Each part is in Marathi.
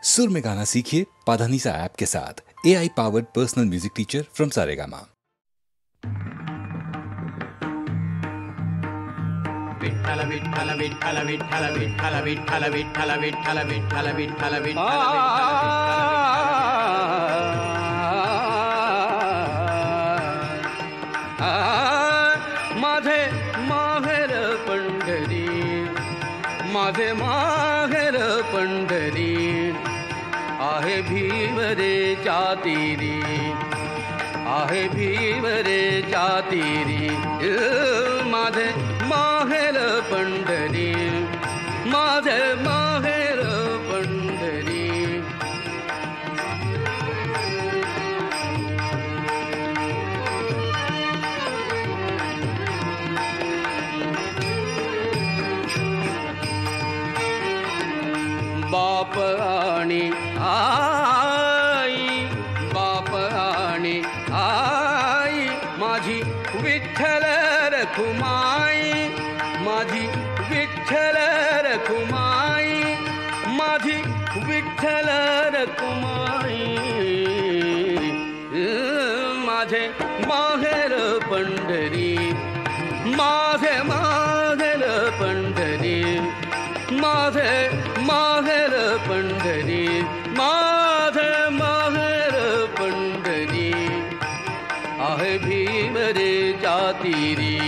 सुर में गाना सीखिए पाधानीसा ऐप के साथ। AI powered personal music teacher from Saregama. Vitthal Vitthal Vitthal Vitthal Vitthal Vitthal Vitthal Vitthal Vitthal Vitthal Vitthal माझे माहेर पंढरी, माझे माहेर पंढरी, आहे भीवरे चातिरी, आहे भीवरे चातिरी, माझे माहेर पंढरी, माझे माहेर पंढरी. बाप आणि आई, बाप आणि आई, माझी विठ्ठल रखुमाई, माझी विठ्ठल रखुमाई, माझी विठ्ठल रखुमाई, माझे माहेर पंढरी, माझे माहेर पंढरी, माझे माहेर पंढरी, माझे माहेर पंढरी, आहे भीवरे चातिरी,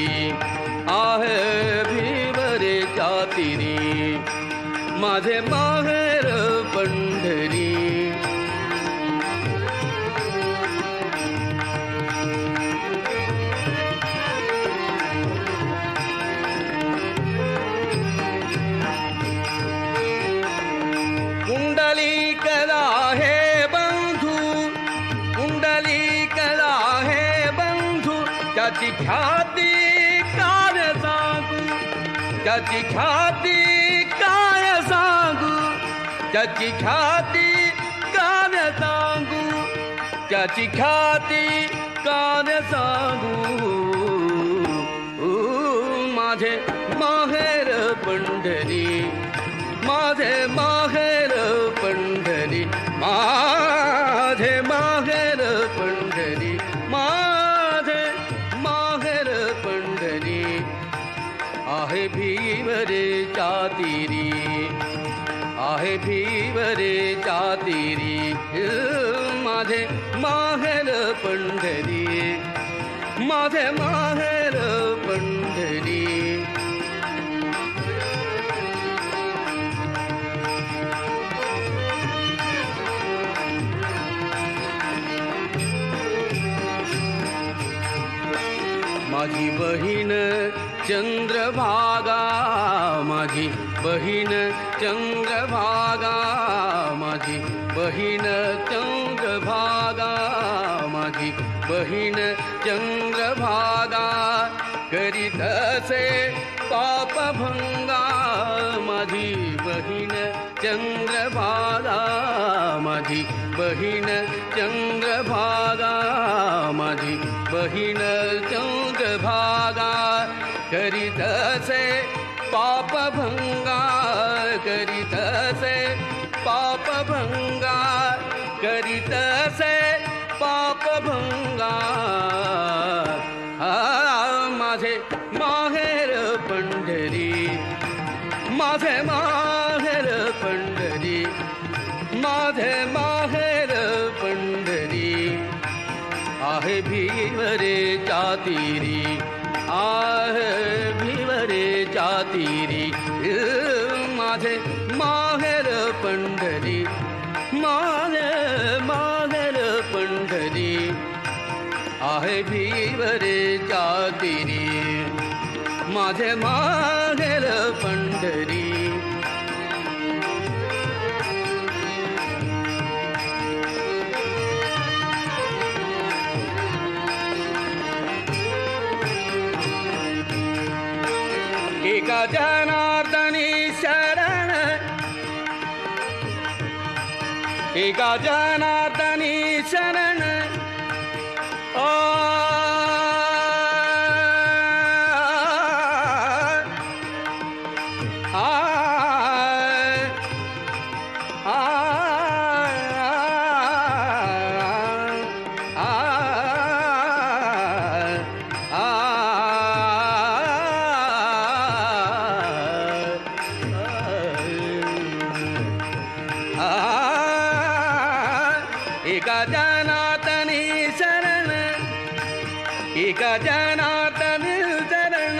आहे भीवरे चातिरी, माझे माहेर पंढरी. पुंडलिकला हे बंधू, पुंडलिकला हे बंधू, त्याची ख्याती काय सांगू, त्याची ख्याती काय सांगू, त्याची ख्याती काय सांगू, त्याची ख्याती काय सांगू, माझे माहेर पंढरी, माझे माहेर पंढरी, माझे माहेर पंढरी, माझे माहेर पंढरी, आहे भीवरे चातिरी, आहे भीवरे चातिरी, माझे माहेर पंढरी, माझे माहेर पंढरी. माझी बहीण चंद्रभागा, माझी बहीण चंद्रभागा, माझी बहीण चंद्रभागा, माझी बहीण चंद्रभागा, करीत असे पापभंगा, माझी बहीण चंद्रभागा, माझी बहीण चंद्रभागा, माझी बहीण चंद्रभागा, करीत असे पापभंगा, करीत असे पापभंगा, करीत असे पापभंगा, माझे माहेर पंढरी, माझे माहेर पंढरी, माझे माहेर पंढरी, आहे भीवरे चातिरी, आहे भीवरे चातिरी, माझे माहेर पंढरी, माझे माहेर पंढरी, आहे भीवरे चातिरी, माझे माहेर पंढरी. एका जनार्दनी शरण, एका जनार्दनी शरण, आ एका जनार्दनी शरण एका जनार्दनी शरण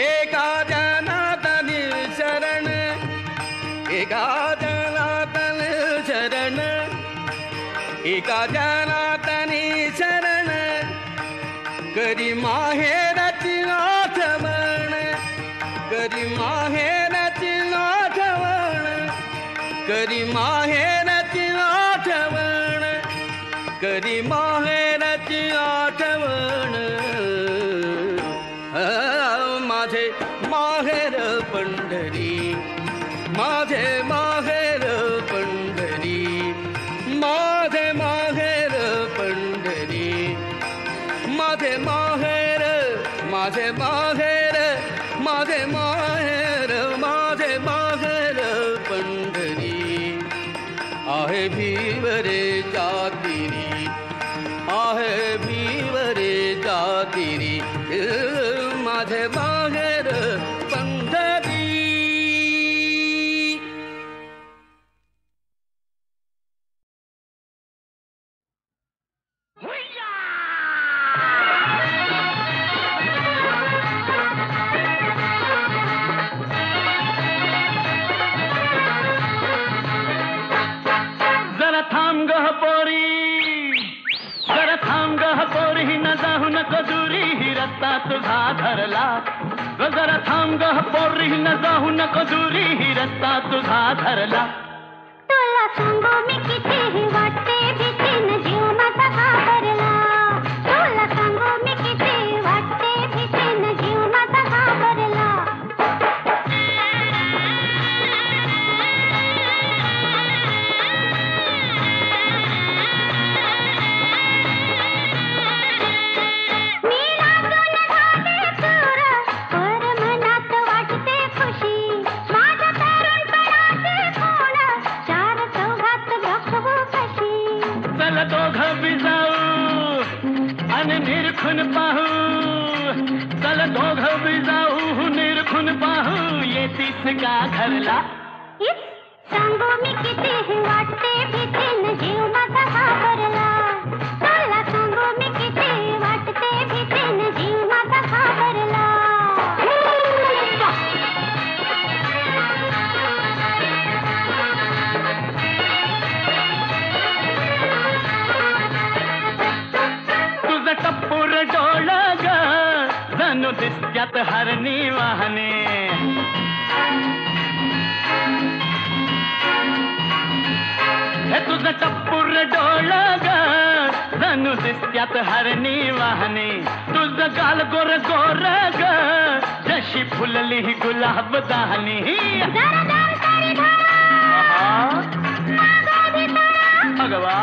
एका जनार्दनी शरण एका जनार्दनी शरण एका जनार्दनी शरण करी माहेराची आठवण करी माहेराची आठवण करी माहेराची आठवण करी माहेराची आठवण माझे माहेर पंढरी माझे माहेर पंढरी माझे माहेर पंढरी माझे माहेर माझे माहेर माझे माहेर माझे माहेर पंढरी आहे भीवरे जातिरी आहे भीवरे जातिरी माझे माहेर पंढरी. जरा थांब गह पोरी जरा थांब गह पोरी न जाऊ नको दुरी ही रस्ता तुझा धरला जरा थांब गह पोरी न जाऊ नको दुरी ही रस्ता तुझा धरला तुला सांगू मी कितीही वाटते भीतीन जीव माझा घाबरला तुला सांगू मी किती वाटते भीतीन जीव माझा घाबरला मी लाजून जाते चूर पर मनात वाटते खुशी माझ्या तरुणपणाचे खोड चार चौघात दाखवू कशी चल दोघं बी जाऊ आणि निरखून पाहू चल दोघं बी जाऊ निरखून पाहू येतीस का घरला इस सांगू मी कितीही वाटते भीतीन जीव माझा घाबरला तुला सांगू मी किती वाटते भीतीन जीव माझा घाबरला तुझं टप्पूर डोळ ग जणू दिसत्यात हरणी वाहने हे तुझं टप्पूर डोळ ग जणू दिसत्यात हरणी वाहने तुझं गाल गोर गोर ग जशी फुलली गुलाब दाहनी जरा दम तरी धरा मागं भितरा भगवा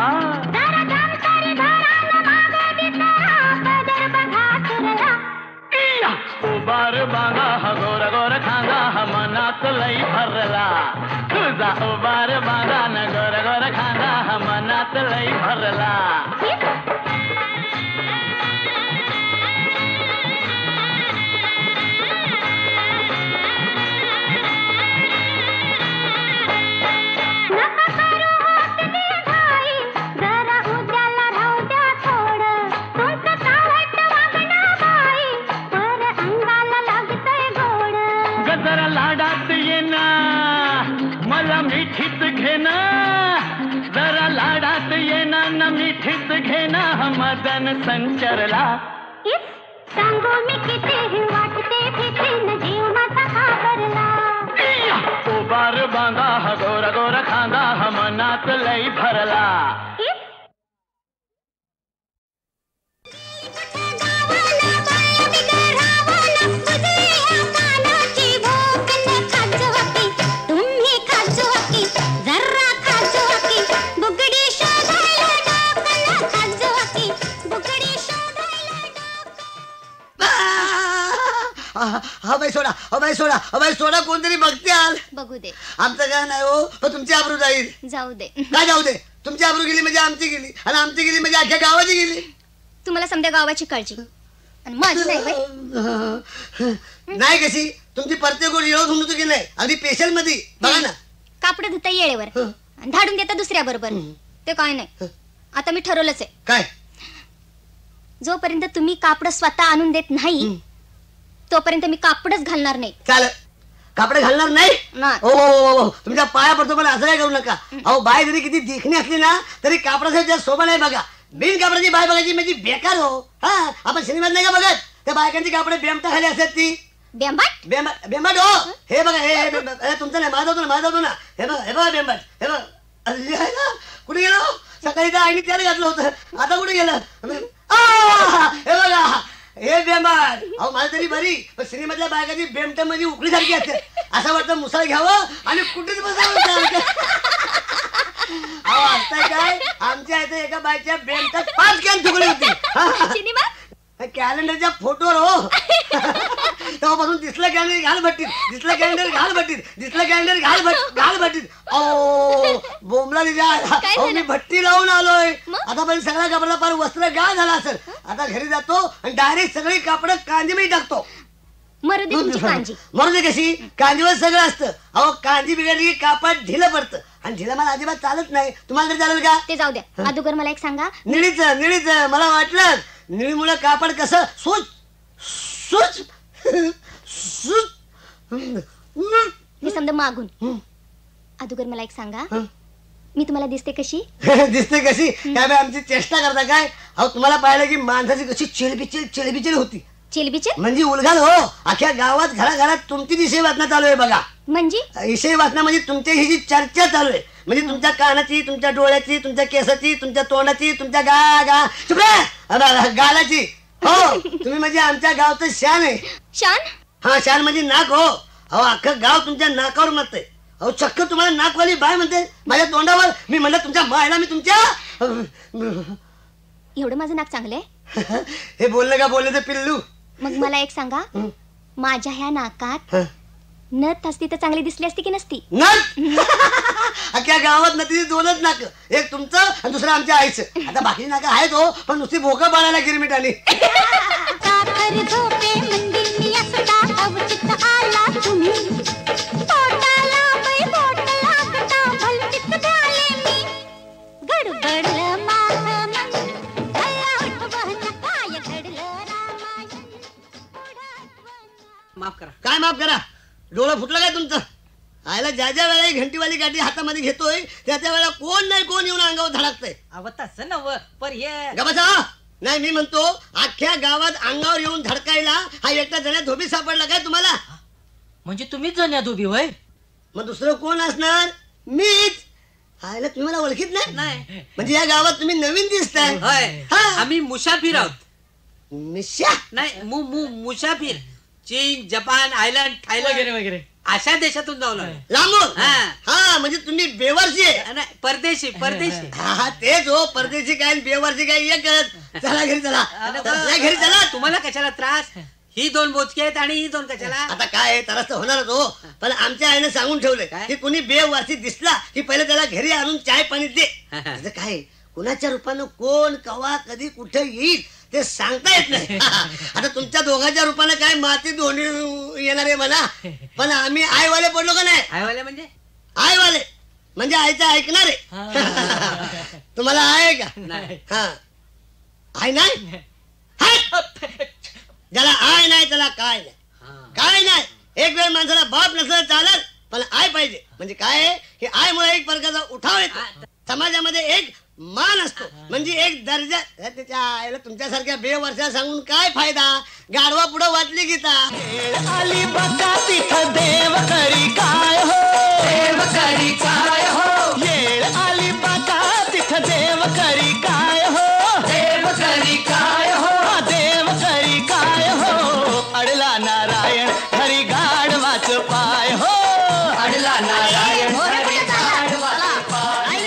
जरा दम तरी धरा न मागं भितरा पदर बघा तुरला उबार बांगा हा गोर गोर खांगा हा मनात लई भरला तुझा उबार बांगा न गोर गोर खांगा हा मनात लई भरला नका करू होसली घाई जरा उद्याला राहू द्या थोडं तुमचं चावट वागणं बाई पर अंगाला लागतंय गोड गजरा लाडात येना मला मिठीत घेना जरा लाडात येना न मिठीत घेना मदन संचरला इस सांगू मी कितीही वाटते भीतीन जीव माझा घाबरला उबार बांधा हा गोर गोर खांदा हा मनात लई भरला इस तुम्ही खाजो हकी जरा खाजो हकी बुगडी शोधायला डाकला खाजो हकी बुगडी शोधायला बाई सोडा कोणतरी बघते आल बघू दे आमचं काय नाही हो पण तुमची आबरू जाईल जाऊ दे काय जाऊ दे तुमची आबरू गेली म्हणजे आमची गेली आणि आमची गेली म्हणजे अख्ख्या गावाची गेली तुम्हाला समजा गावाची काळजी आणि माझी नाही बाई. नाही कशी तुमची प्रत्येक गोष्ट येऊन होतो की नाही अगदी पेशल मध्ये बघा ना कापड धुता येळेवर आणि धाडून देता दुसऱ्या बरोबर ते काय नाही. आता मी ठरवलंच आहे. काय? जोपर्यंत तुम्ही कापड स्वतः आणून देत नाही तोपर्यंत मी कापडच घालणार नाही. चाल कापडे घालणार नाही. नाही. हो तुमच्या पाया पडतो, पण असं काय करू नका. अहो बाय जरी किती देखणी असली ना तरी कापडाच्या शोभा नाही बघा. बिन कापडाची बाय बघायची म्हणजे बेकार हो. हा आपण सिनेमात नाही का बघत त्या बायकांची कापडे बेमटा खाली असतात ती. बेंबाट बेंबाट हो. हे बघा हे तुमचं नाही माझा होतो ना. हे बघा बेंबाट. हे बघा कुठे गेलो? सकाळी तर आईने त्याला घातलं होतं, आता कुठे गेलं? हे बघा हे बेंबाट. अहो मला तरी बरी, पण सिनेमातल्या बायकाची बेमट म्हणजे उकळी सारखी असते. असं वाटतं मुसळ घ्यावं आणि कुठेच बसावं. अहो असताय काय, आमच्या इथे एका बायच्या बेमटात 5 कॅन तुकडे होती. कॅलेंडरच्या फोटोवर हो. तेव्हापासून दिसलं कॅलेंडर घाल भट्टीत, दिसलं कॅलेंडर घाल भट्टीत, दिसलं कॅलेंडर घाल भट्टीत. बोंबला तिच्या मी भट्टी लावून आलोय. आता पण सगळ्या कपडा पार वस्त्र गाळ झाला असेल. आता घरी जातो आणि डायरेक्ट सगळी कापड कांदीमध्ये टाकतो. मरुदे कशी कांदीवर सगळं असतं. अहो कांदी बिघडली की कापड ढिलं पडतं आणि ढिलं मला अजिबात चालत नाही. तुम्हाला तर चालेल का? ते जाऊ द्या. अगोदर मला एक सांगा. निळीच मला वाटलं निळीमुळे कापड कसं सूच हे समजा मागून. अगोदर मला एक सांगा, मी तुम्हाला दिसते कशी? दिसते कशी काय बाई आमची चेष्टा करता काय? अहो तुम्हाला पाहिलं की माणसाची कशी चिलबिचिल होती. चिलबिचिल म्हणजे उलघाल हो. अख्ख्या गावात घराघरात तुमची विषय वाचना चालू आहे बघा. म्हणजे विषय वाचना म्हणजे तुमची ही जी चर्चा चालू आहे. म्हणजे तुमच्या कानाची, तुमच्या डोळ्याची, तुमच्या केसाची, तुमच्या तोंडाची, तुमच्या गालाची. हो तुम्ही म्हणजे आमच्या गावचं शान आहे. शान? हा शान म्हणजे नाक हो. अहो अख्खं गाव तुमच्या नाकावर म्हणतंय. अहो चक्क तुम्हाला नाकवाली बाय म्हणते माझ्या तोंडावर. मी म्हणलं तुमच्या मायला मी तुमच्या. एवढं माझं नाक चांगलं आहे? हे बोललं का बोललं तर पिल्लू. मग मला एक सांगा, माझ्या ह्या नाकात नथ असती तर चांगली दिसली असती की नसती? नथ? अख्ख्या गावात नथीची 2च नाक, एक तुमचं आणि दुसरं आमच्या आईचं. आता बाकी नाक आहेत हो, पण नुसती भोकं पाडायला गिरमिट आली. माफ करा. काय माफ करा? डोळं फुटलं काय तुमचं? आयला ज्या वेळेला घंटीवाली गाठी हातामध्ये घेतोय त्या वेळेला कोण नाही कोण येऊन अंगावर धडकतंय. अव तसं नव पर हे गबसा नाही. मी म्हणतो अख्ख्या गावात अंगावर येऊन धडकायला हा एकटा जण्या धोबी सापडला काय तुम्हाला? म्हणजे तुम्हीच जण्या धोबी होय? मग दुसरं कोण असणार? मीच. आयला तुम्ही मला ओळखीत नाही? म्हणजे या गावात तुम्ही नवीन दिसताय. आम्ही मुसाफिर आहोत. मिशा नाही मुसाफिर. चीन, जपान, आयर्लंड, थायलंड वगैरे अशा देशातून जाऊन लांबून. हा म्हणजे तुम्ही बेवारशी आहे. परदेशी. हा तेच हो. परदेशी काय बेवारशी काय एकच. चला घरी चला. घरी चला. तुम्हाला कशाला त्रास? ही 2 बोचके आहेत आणि ही 2 कशाला? आता काय त्रास तर होणारच हो. पण आमच्या आईने सांगून ठेवलंय की कुणी बेवारशी दिसला की पहिले त्याला घरी आणून चाय पाणी दे. काय कुणाच्या रूपानं कोण कवा कधी कुठे येईल ते सांगता येत नाही. आता तुमच्या दोघांच्या रूपानं काय माती धोंडी येणार आहे मला. पण आम्ही आईवाले पडलो का नाही? आईवाले म्हणजे? आईवाले म्हणजे आईचं ऐकणार आहे. तुम्हाला आहे का? हा आई नाही. ज्याला आय नाही त्याला काय नाही. एक वेळ माणसाला बाप नसलं चालत, पण आय पाहिजे. म्हणजे काय की आयमुळे एक प्रकारचा उठाव येतो. समाजामध्ये एक मान असतो. म्हणजे एक दर्जा. त्याच्या आईला तुमच्यासारख्या बेवर्षा सांगून काय फायदा? गाढवा पुढं वाटली गीता. आली बका तिथं देव करी काय हो, देव करी काय हो. येळ आली बका तिथं देव करी काय हो, देव करी काय हो. देव करी काय हो. अडला नारायण हरी गाढवाच पाय हो. अडला नारायण हरी गाढवाच पाय.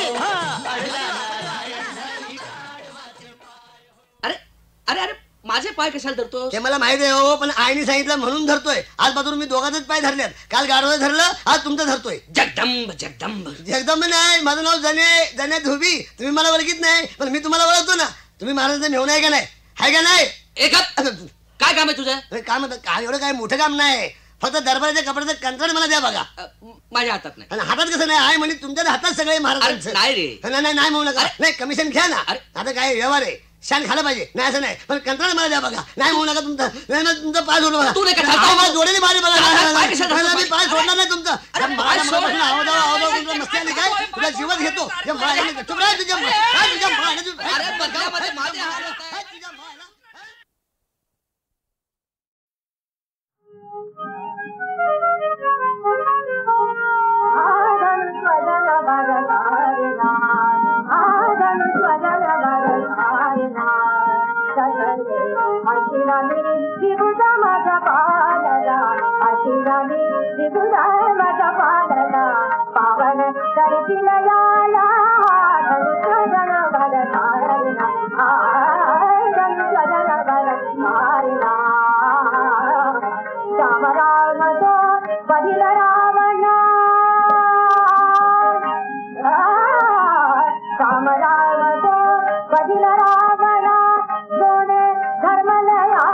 अरे अरे माझे पाय कशाला धरतो? ते मला माहिती आहे हो, पण आईने सांगितलं म्हणून धरतोय. आजपासून मी दोघांचेच पाय धरल्यात. काल गाढवाचं धरलं, आज तुमचं धरतोय. जगदंब नाही. माझं नाव जण्या धोबी. तुम्ही मला ओळखीत नाही, पण मी तुम्हाला ओळखतो ना. तुम्ही महाराजांचा मेहून आहे का नाही? आहे का नाही? काय काम आहे तुझं? काम काय एवढं काय मोठं काम नाही. फक्त दरबाराच्या कपड्याचं कंत्राट मला द्या बघा. माझ्या हातात नाही. आणि हातात कसं नाही आहे म्हणजे तुमच्याच हातात सगळे महाराजांचं. नाही रे. नाही म्हणू नका. नाही कमिशन घ्या ना. आता काय व्यवहार आहे शान खायला पाहिजे. नाही असं नाही पण कंत्राट मला द्या बघा. नाही म्हणू नका तुमचा. नाही तुमचा पाय सोडू बघा. तू नाही जोडेली मारी बघा. मी पाय सोडणार नाही तुमचा. मस्ती आली काय तुझा जीवच घेतो. पावन करतील याला राम तो बधिर रावणा राम राम तो बधिर रावणा दोने धर्मलया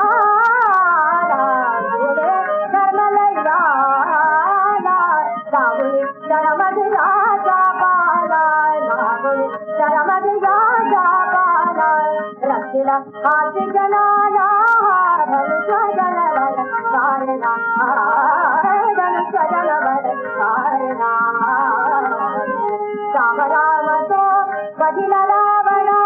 राहुली शरमध्याचा पाला राहुली शरमध्याचा पाला रक्षिला हात जनाला धनुष्य जनवर कारणा धनुष्य जनवर कारणा राम राम तो बधिर रावणा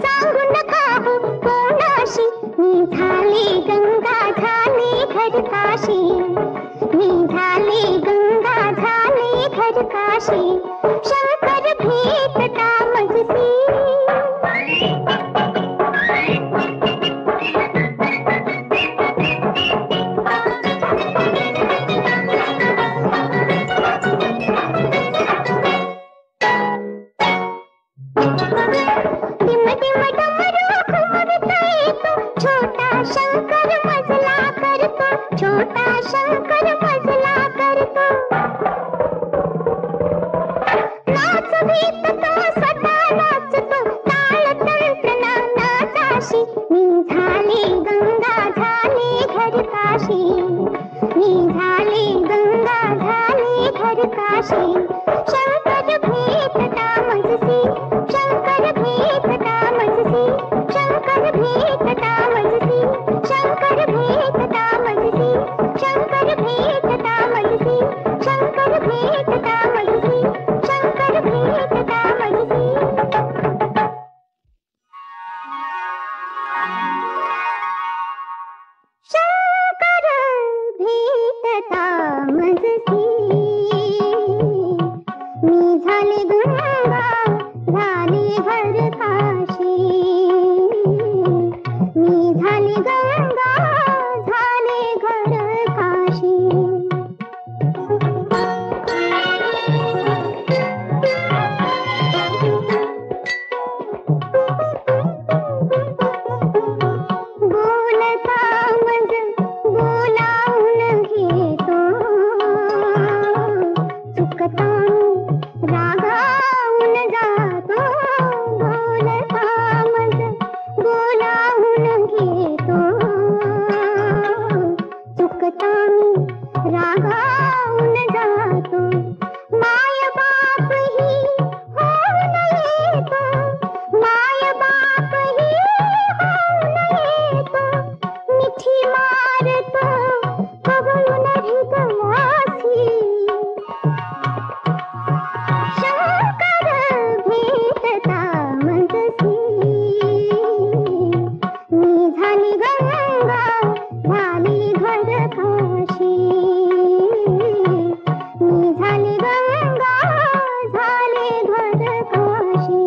सांग घर काशी, मी झाले गंगा झाले घर काशी, शंकर भेटता मजसी. शंकर मजला करतो, छोटा शंकर मजला करतो. नाच गीत तो सदा नाचतो, ताळ तंत्र नाचाशी. मी झाले गंगा झाले घर काशी, मी झाले गंगा झाले घर काशी, शंकर भेटता मजसी, शंकर भेटता मजसी, शंकर भेटता मजसी, शंकर भेटता मजसी, शंकर भेटता मजसी, शंकर भेटता मजसी, शंकर भेटता मजसी. शंकर भेटता मजसी, मी झाले गंगा झाले घर काशी, मी झाले गंगा झाले घर काशी. बोलता मज बोलावून घेतो, चुकता रागावून जातो. बोलता मज बोलावून घेतो, चुकता रागावून जातो. माय बापही होऊन येतो, माय बापही होऊन येतो. मिठी मारतो कबूल हृदयासी, शंकर भेटता मजसी. मी झाली गंगा झाली घर काशी, मी झाली गंगा झाली घर काशी.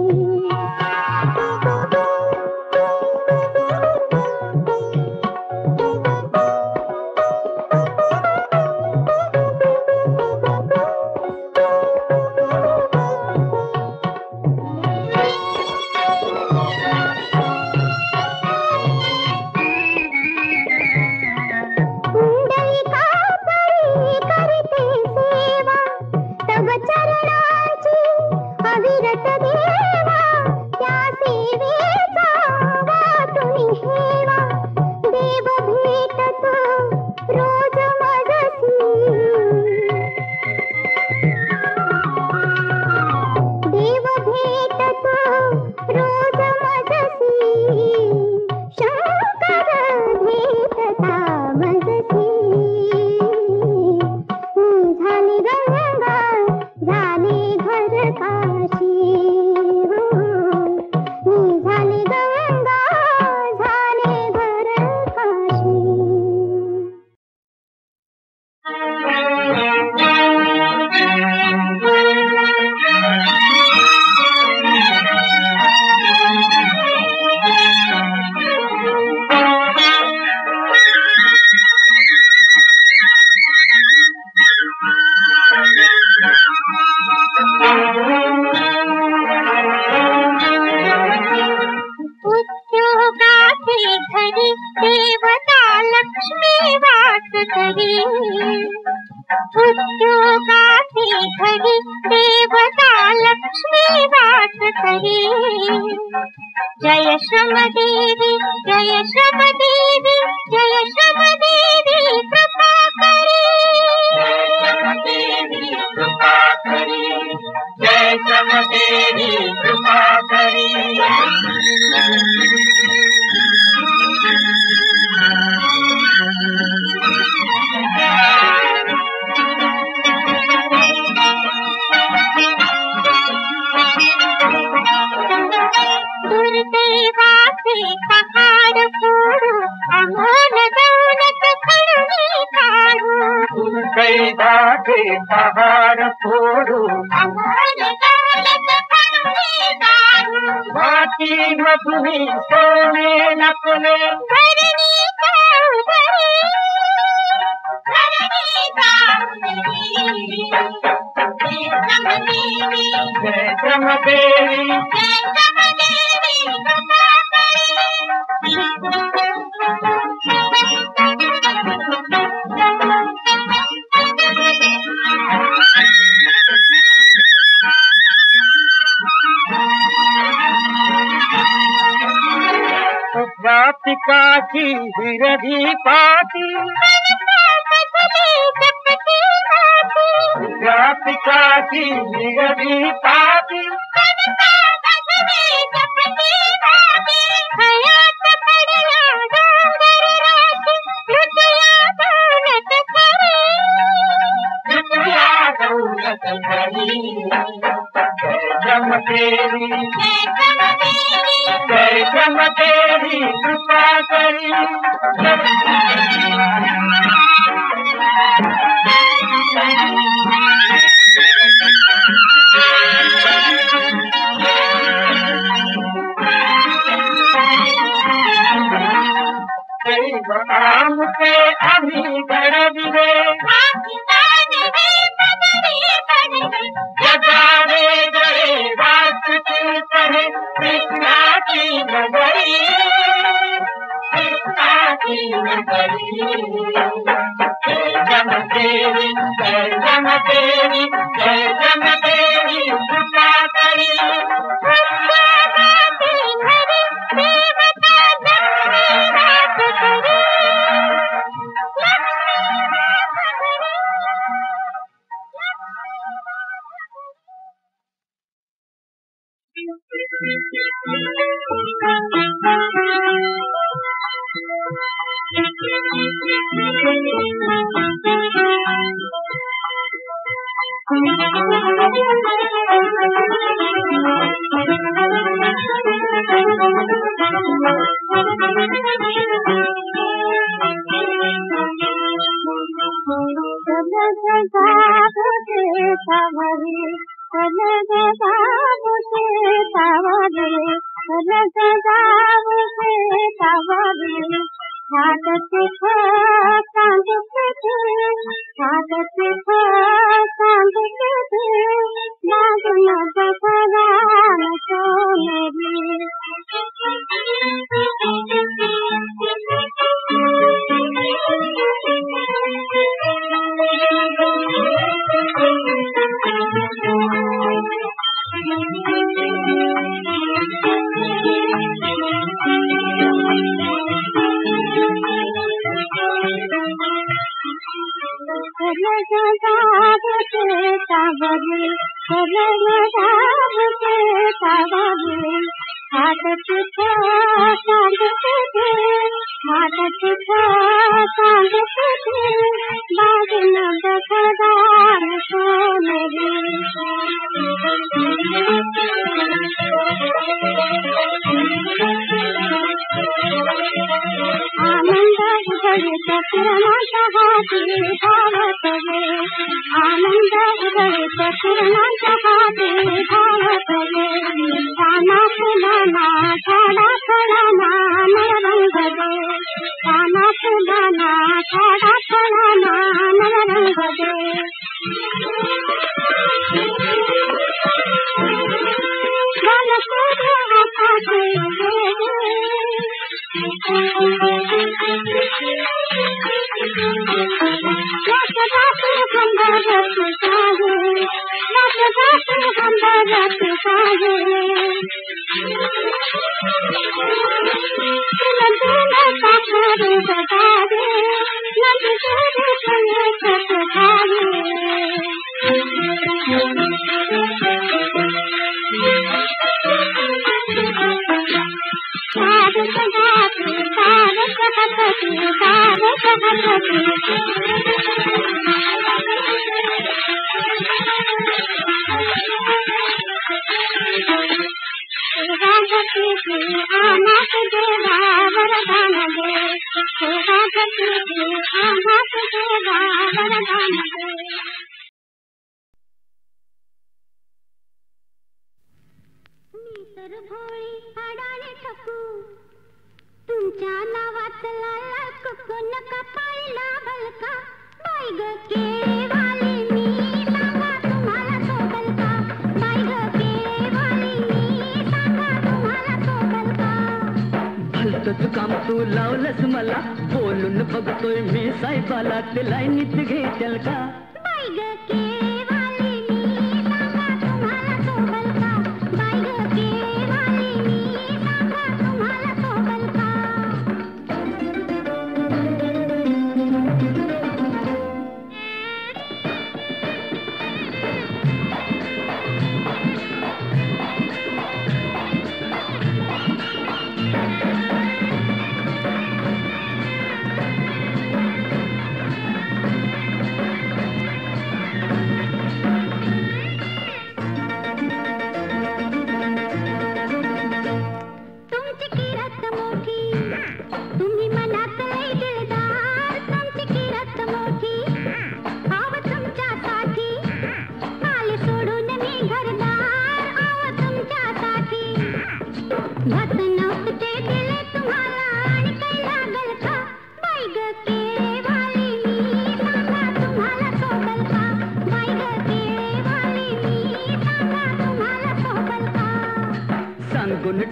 कुंडलिकापरी करते सेवा, तब चरणाची अविरत देवा. त्या सेवेचा वाटून हेवा, देव भेटतो रोज मजसी, देव भेटतो रोज मजसी, शंकर भेटता मजसी. मी झाली गंगा झाली घर काशी, मी झाली गंगा झाली घर काशी. उद्योगाचे घरी देवता लक्ष्मी वास करी, उद्योगाचे घरी देवता लक्ष्मी वास करी. जय श्रमदेवी जय श्रमदेवी जय श्रमदेवी कृपा करी, देवी कृपा करी, जय श्रमदेवी कृपा करी. दुर्दैवाचे पहाड फोडू, अमोल दौलत खणून कई बाटे पहाड़ फोड़ू माटी मधुनी सोने नकले जय जमदेवी रातिका की हिरधी पाती रातिका की हिरधी पाती जमदेवी जय जमदेवी कृपा करी आम के अभी गड़बड़े जगावे गए रात की कहे कृष्णा की नगरी कृष्णा की नगरी जय जमदेवी जय जमदेवी जय जमदेवी कृपा करी वरदान भलतंच काम तू लावलंस मला बोलून बघतोय मी साहेबाला ते लाईनीत घेचल का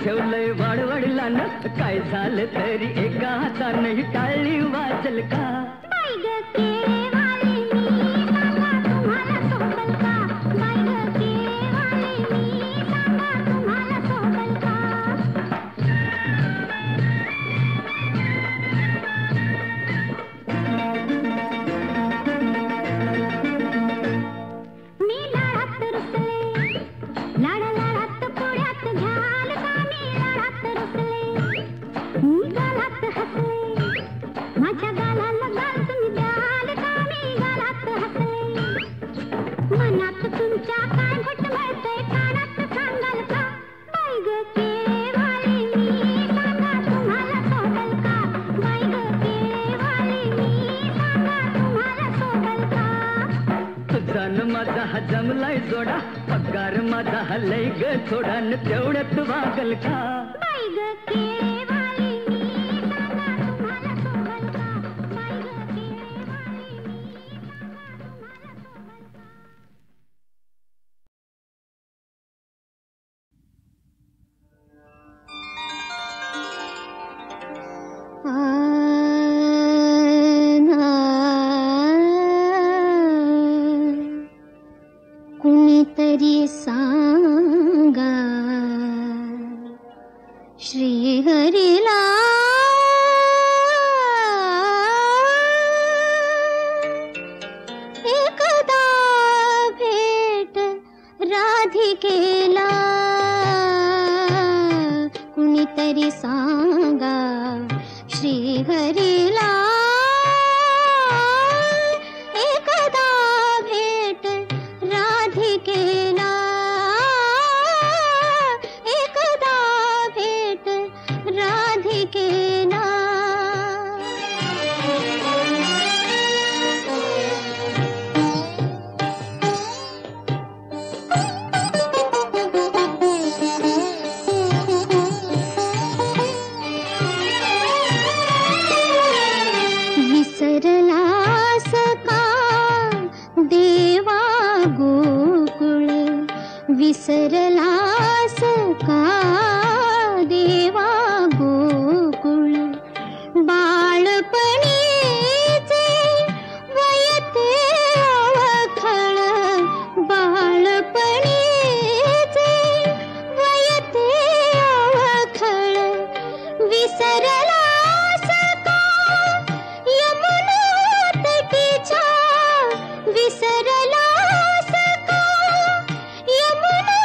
ठेवलंय वाडवडिलांना काय झालं तरी एका हाताने टाळी वाजल का माझा जमलाय जोडा पगार माझा हलय ग थोडा न तेवढ्यात वागल का कुणीतरी सांगा श्रीहरीला एकदा भेट राधिकेला कुणीतरी सांगा श्रीहरीला एकदा भेट राधिकेला एकदा भेट राधिकेला विसरलास का देवा गोकुळ विसरलास का देवा गोकुळ बाळपणीचे वयते अवखळ बाळपणीचे वयते अवखळ विसरलास का यमुना तटीच्या विसरलास का यमुना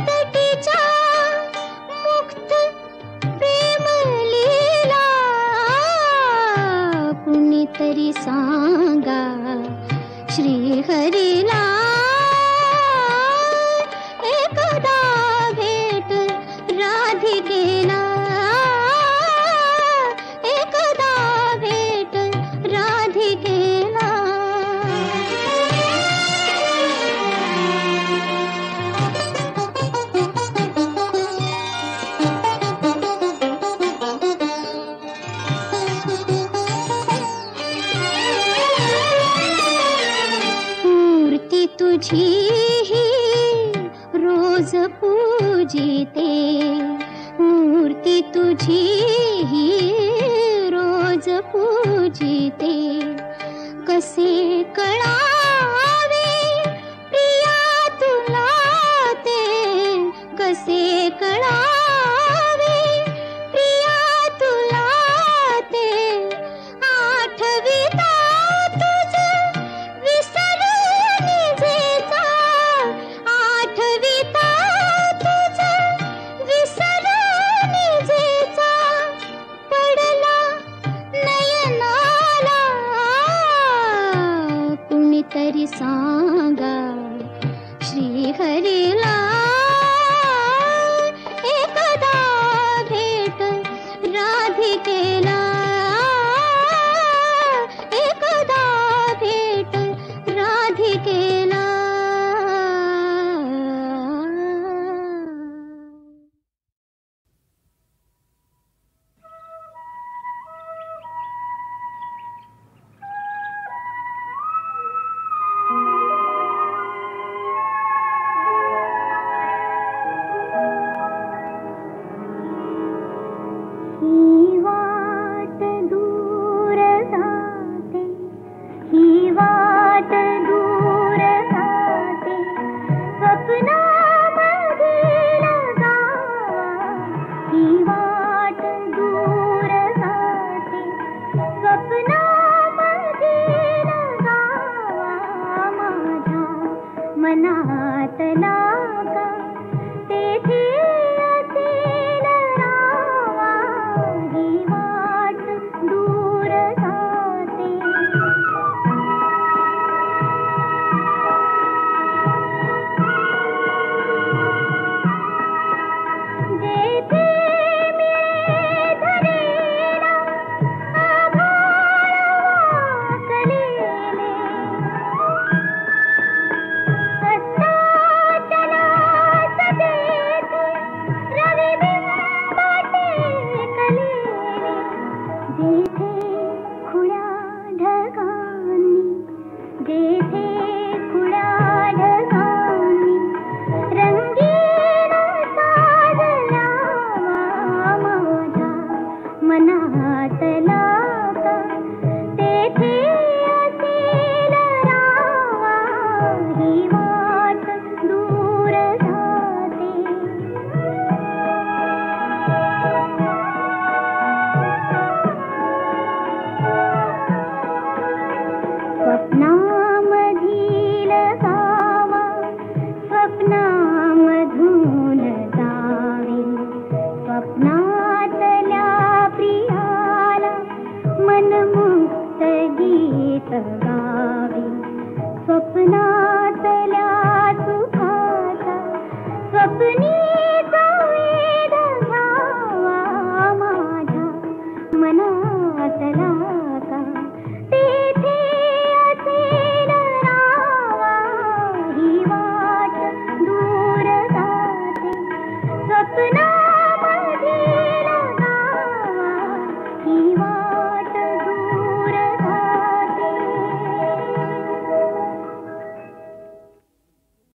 तटीच्या मुक्त प्रेम लीला कुणीतरी सांगा श्रीहरीला एकदा भेट राधिकेला एकदा भेट राधिकेला तुझी ही रोज पूजिते, मूर्ती तुझी ही रोज पूजिते. कसे कळावे प्रिया तुला ते, कसे कळावे प्रिया तुला ते. आठविता तुझ विसरून जेचा, आठविता तुझ विसरून जेचा. पडला नयनाला कुणीतरी सांगा श्रीहरीला. एकदा भेट राधिकेला, एकदा भेट राधिकेला. ही वाट दूर जाते, ही वाट दूर जाते. स्वप्नामधील गावा, ही वाट दूर जाते. स्वप्नामधील गावा माझ्या मनातला